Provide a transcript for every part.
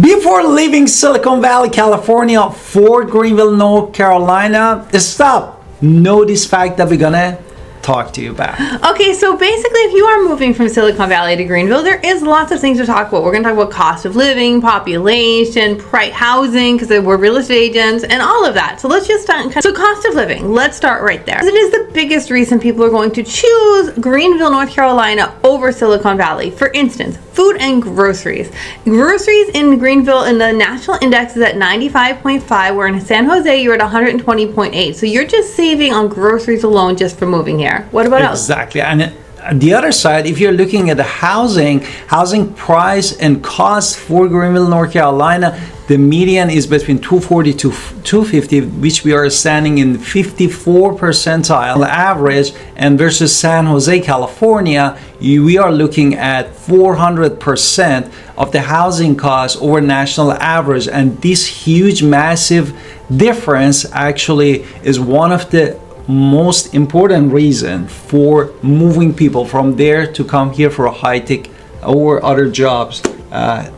Before leaving Silicon Valley, California for Greenville, North Carolina, stop. Know this fact that we're gonna talk to you about. Okay, so basically if you are moving from Silicon Valley to Greenville, there is lots of things to talk about. We're going to talk about cost of living, population, price, housing, because we're real estate agents, and all of that. So let's just start. So cost of living, let's start right there. It is the biggest reason people are going to choose Greenville, North Carolina over Silicon Valley. For instance, food and groceries. Groceries in Greenville in the national index is at 95.5, where in San Jose you're at 120.8. So you're just saving on groceries alone just for moving here. What about else? Exactly. And the other side, if you're looking at the housing price and cost for Greenville, North Carolina, the median is between 240 to 250, which we are standing in 54 percentile average, and versus San Jose, California, we are looking at 400% of the housing cost over national average. And this huge, massive difference actually is one of the most important reason for moving people from there to come here for a high-tech or other jobs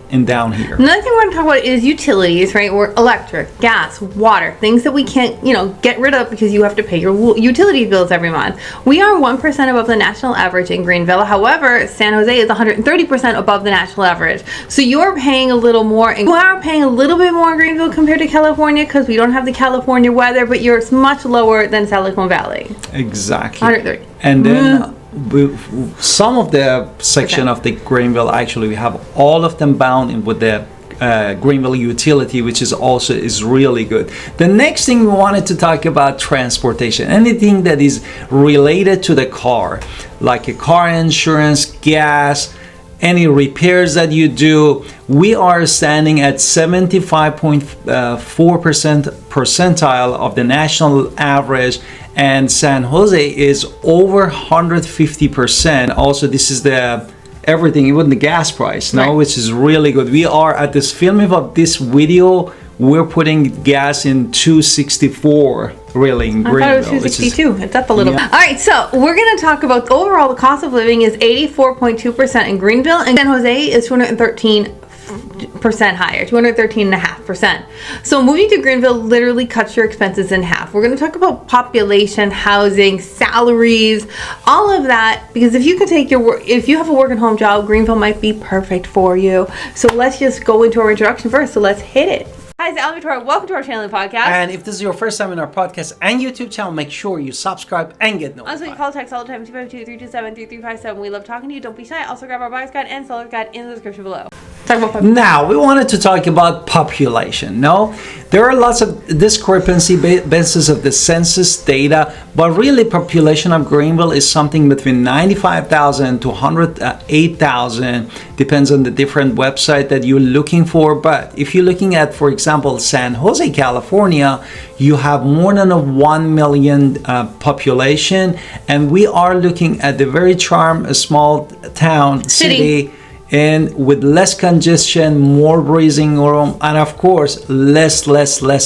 in down here. Another thing we're going to talk about is utilities, right? Or electric, gas, water, things that we can't, get rid of because you have to pay your utility bills every month. We are 1% above the national average in Greenville. However, San Jose is 130% above the national average. So you're paying a little more, and you are paying a little bit more in Greenville compared to California because we don't have the California weather, but you're much lower than Silicon Valley. Exactly. 130. And then some of the section of the Greenville, actually we have all of them bound in with the Greenville utility, which is really good. The next thing we wanted to talk about, transportation, anything that is related to the car, like a car insurance, gas, any repairs that you do. We are standing at 75.4% percentile of the national average, and San Jose is over 150%. Also, this is the everything, even the gas price, right, which is really good. We are at this filming of this video, we're putting gas in 264 really in Greenville. I thought it was 262. It's up a little. Yeah. All right, so we're going to talk about overall the cost of living is 84.2% in Greenville, and San Jose is 213% higher, 213.5%. So moving to Greenville literally cuts your expenses in half. We're going to talk about population, housing, salaries, all of that, because if you can take if you have a work and home job, Greenville might be perfect for you. So let's just go into our introduction first. So let's hit it. Hi, it's Victoria. Welcome to our channel and podcast. And if this is your first time in our podcast and YouTube channel, make sure you subscribe and get notified. Also, you call text all the time, 252-327-3357. We love talking to you. Don't be shy. Also, grab our buyer's guide and seller's guide in the description below. Now, we wanted to talk about population. There are lots of discrepancy basis of the census data, but really population of Greenville is something between 95,000 to 108,000, depends on the different website that you're looking for. But if you're looking at, for example, San Jose, California, you have more than a 1 million population, and we are looking at the very charming small town city, and with less congestion, more breathing room, and of course less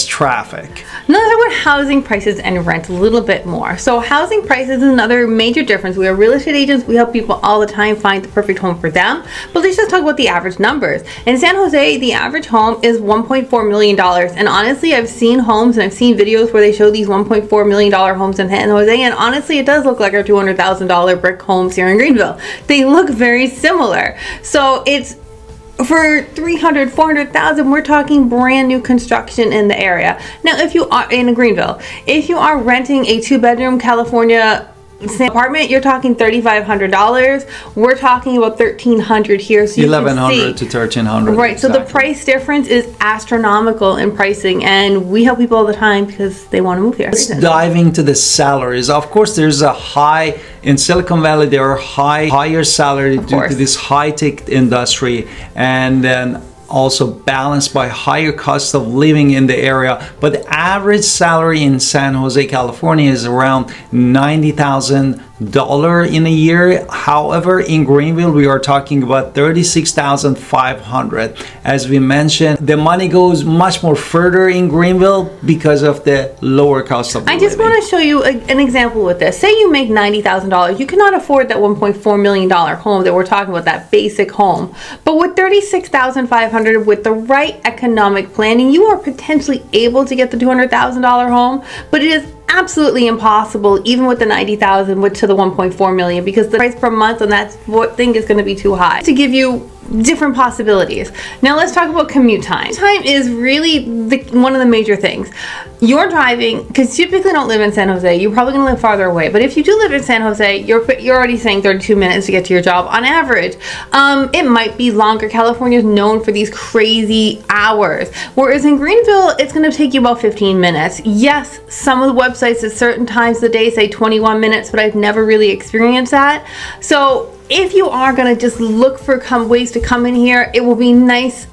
traffic. Now let's talk about housing prices and rent a little bit more. So housing prices is another major difference. We are real estate agents. We help people all the time find the perfect home for them. But let's just talk about the average numbers. In San Jose, the average home is $1.4 million. And honestly, I've seen homes and I've seen videos where they show these $1.4 million homes in San Jose. And honestly, it does look like our $200,000 brick homes here in Greenville. They look very similar. So it's for 300, 400,000, we're talking brand new construction in the area. Now, if you are in Greenville, if you are renting a 2-bedroom California apartment, you're talking $3,500. We're talking about $1,300 here. So $1,100 to $1,300. Right. Exactly. So the price difference is astronomical in pricing, and we help people all the time because they want to move here. Let's dive into the salaries. Of course, there's a high in Silicon Valley. There are higher salary due to this high-tech industry, and then also balanced by higher cost of living in the area. But the average salary in San Jose, California is around $90,000 in a year. However, in Greenville, we are talking about 36,500. As we mentioned, the money goes much more further in Greenville because of the lower cost of living. I just want to show you an example with this. Say you make $90,000. You cannot afford that $1.4 million home that we're talking about, that basic home. But with $36,500, with the right economic planning, you are potentially able to get the $200,000 home. But it is absolutely impossible, even with the $90,000 to the $1.4 million, because the price per month on that thing is going to be too high to give you different possibilities. Now let's talk about commute time. Time is really one of the major things. You're driving, because you typically don't live in San Jose, you're probably going to live farther away, but if you do live in San Jose, you're already saying 32 minutes to get to your job on average. It might be longer. California is known for these crazy hours, whereas in Greenville it's going to take you about 15 minutes. Yes, some of the websites at certain times of the day say 21 minutes, but I've never really experienced that. So if you are going to just look for ways to come in here, it will be nice,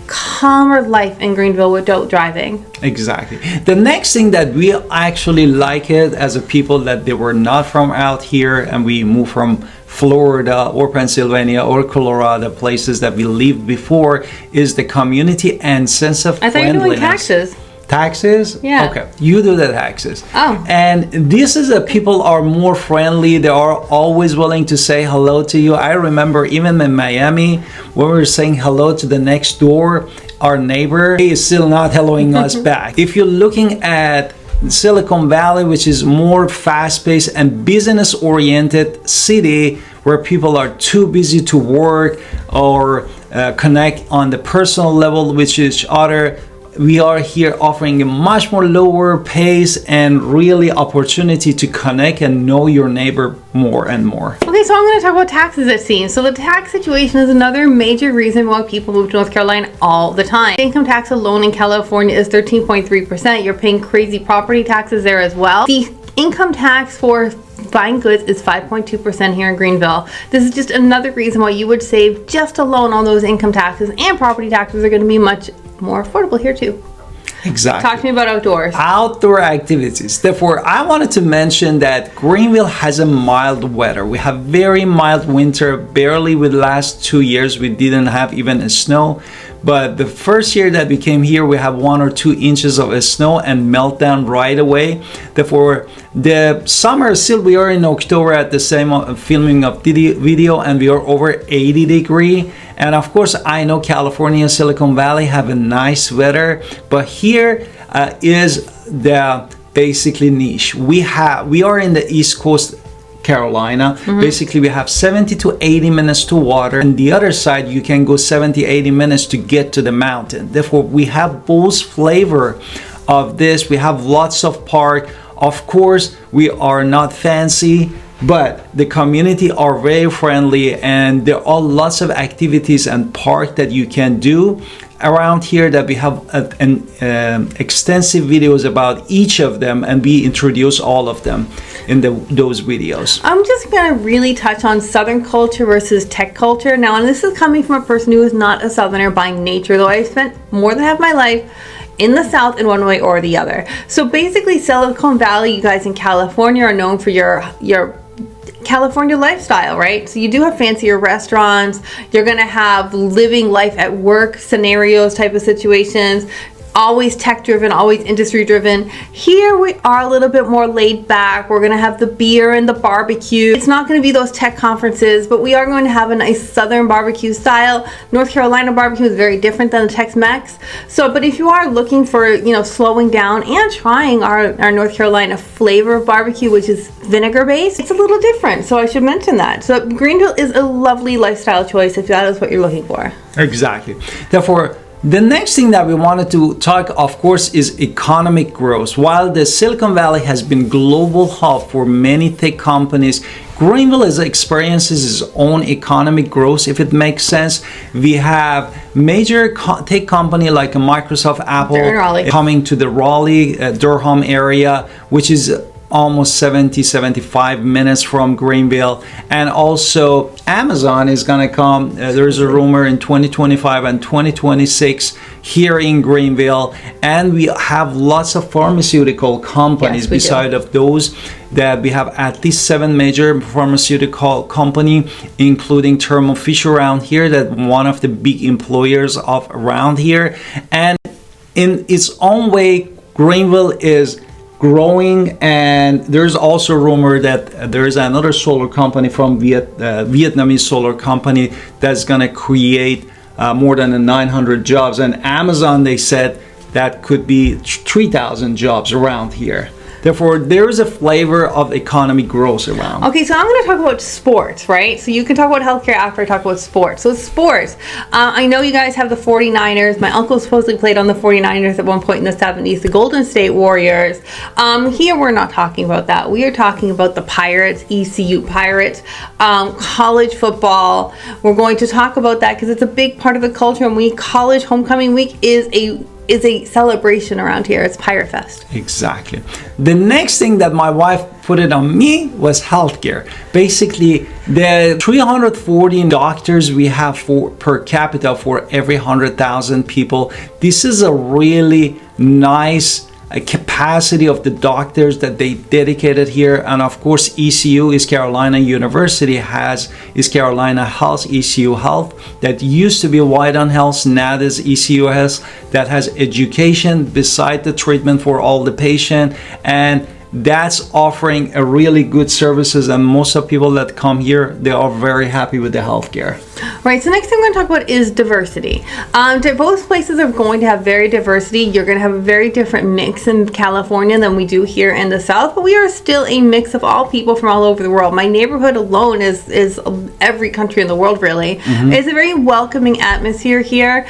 calmer life in Greenville without driving. Exactly. The next thing that we actually like it as a people that they were not from out here, and we moved from Florida or Pennsylvania or Colorado, places that we lived before, is the community and sense of I thought you were doing friendliness. taxes. Taxes? Yeah. Okay. You do the taxes. Oh. And this is that people are more friendly. They are always willing to say hello to you. I remember even in Miami, when we were saying hello to the next door, our neighbor, he is still not helloing us back. If you're looking at Silicon Valley, which is more fast-paced and business-oriented city, where people are too busy to work or connect on the personal level with each other, we are here offering a much more lower pace and really opportunity to connect and know your neighbor more and more. Okay, so I'm going to talk about taxes, it seems. So the tax situation is another major reason why people move to North Carolina all the time. Income tax alone in California is 13.3%. You're paying crazy property taxes there as well. The income tax for buying goods is 5.2% here in Greenville. This is just another reason why you would save just alone on those income taxes, and property taxes are going to be much more affordable here too. Exactly. Talk to me about outdoors. Outdoor activities. Therefore, I wanted to mention that Greenville has a mild weather. We have very mild winter. Barely with last 2 years, we didn't have even a snow. But the first year that we came here, we have 1 or 2 inches of snow and meltdown right away. Therefore, the summer still, we are in October at the same filming of video, and we are over 80 degree. And of course, I know California and Silicon Valley have a nice weather, but here is the basically niche. We are in the East Coast Carolina. Basically, we have 70 to 80 minutes to water, and the other side you can go 70-80 minutes to get to the mountain. Therefore, we have both flavor of this. We have lots of park. Of course, we are not fancy, but the community are very friendly, and there are lots of activities and park that you can do around here that we have extensive videos about each of them, and we introduce all of them in those videos. I'm just going to really touch on Southern culture versus tech culture now, and this is coming from a person who is not a Southerner by nature, though I've spent more than half my life in the South in one way or the other. So basically, Silicon Valley, you guys in California are known for your California lifestyle, right? So you do have fancier restaurants. You're going to have living life at work scenarios type of situations. Always tech driven, always industry driven. Here we are a little bit more laid back. We're gonna have the beer and the barbecue. It's not gonna be those tech conferences, but we are going to have a nice Southern barbecue style. North Carolina barbecue is very different than the Tex-Mex. So, but if you are looking for, slowing down and trying our North Carolina flavor of barbecue, which is vinegar based, it's a little different. So I should mention that. So Greenville is a lovely lifestyle choice if that is what you're looking for. Exactly. Therefore, the next thing that we wanted to talk, of course, is economic growth. While the Silicon Valley has been global hub for many tech companies, Greenville experiences its own economic growth, if it makes sense. We have major tech company like Microsoft, Apple coming to the Raleigh, Durham area, which is almost 75 minutes from Greenville. And also Amazon is going to come, there's a rumor, in 2025 and 2026 here in Greenville. And we have lots of pharmaceutical companies. Yes, beside of those, that we have at least 7 major pharmaceutical company, including Thermo Fisher around here, that one of the big employers of around here. And in its own way, Greenville is growing, and there's also rumor that there is another solar company from Vietnamese solar company that's going to create more than 900 jobs. And Amazon, they said that could be 3,000 jobs around here. Therefore, there is a flavor of economy growth around. Okay, so I'm going to talk about sports, right? So you can talk about healthcare after I talk about sports. So sports, I know you guys have the 49ers. My uncle supposedly played on the 49ers at one point in the 70s, the Golden State Warriors. Here we're not talking about that. We are talking about the Pirates, ECU Pirates, college football. We're going to talk about that because it's a big part of the culture, and college homecoming week is a celebration around here. It's Pirate Fest. Exactly. The next thing that my wife put it on me was healthcare. Basically, the 340 doctors we have per capita for every 100,000 people. This is a really nice capacity of the doctors that they dedicated here. And of course, ECU, East Carolina University, has East Carolina Health, ECU Health, that used to be White on Health, now is ECU Health, that has education beside the treatment for all the patient, and that's offering a really good services. And most of people that come here, they are very happy with the healthcare. Right, so next thing we're going to talk about is diversity. Both places are going to have very diversity. You're going to have a very different mix in California than we do here in the South, but we are still a mix of all people from all over the world. My neighborhood alone is every country in the world, really. It's a very welcoming atmosphere here.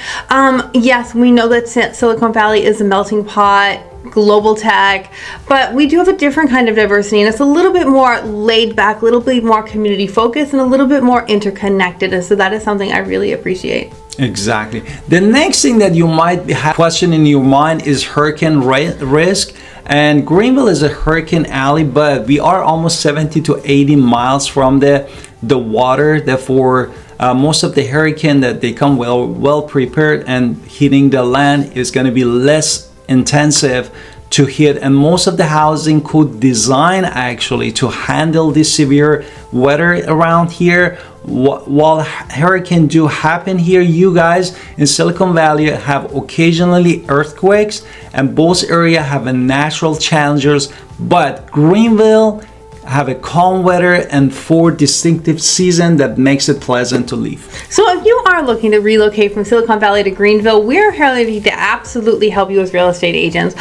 Yes, we know that Silicon Valley is a melting pot, global tech, but we do have a different kind of diversity, and it's a little bit more laid back, a little bit more community focused, and a little bit more interconnected. And so that is something I really appreciate. Exactly. The next thing that you might have question in your mind is hurricane risk. And Greenville is a hurricane alley, but we are almost 70 to 80 miles from the water. Therefore, most of the hurricane that they come well prepared, and hitting the land is going to be less intensive to hit. And most of the housing could design actually to handle this severe weather around here. While hurricane do happen here, you guys in Silicon Valley have occasionally earthquakes, and both areas have a natural challenges, but Greenville have a calm weather and 4 distinctive seasons that makes it pleasant to live. So if you are looking to relocate from Silicon Valley to Greenville, we're here to absolutely help you as real estate agents.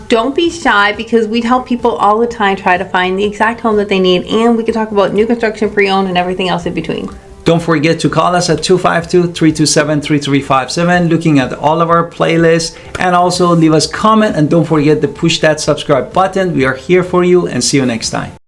Don't be shy, because we help people all the time try to find the exact home that they need, and we can talk about new construction, pre-owned, and everything else in between. Don't forget to call us at 252-327-3357, looking at all of our playlists, and also leave us comment, and don't forget to push that subscribe button. We are here for you, and see you next time.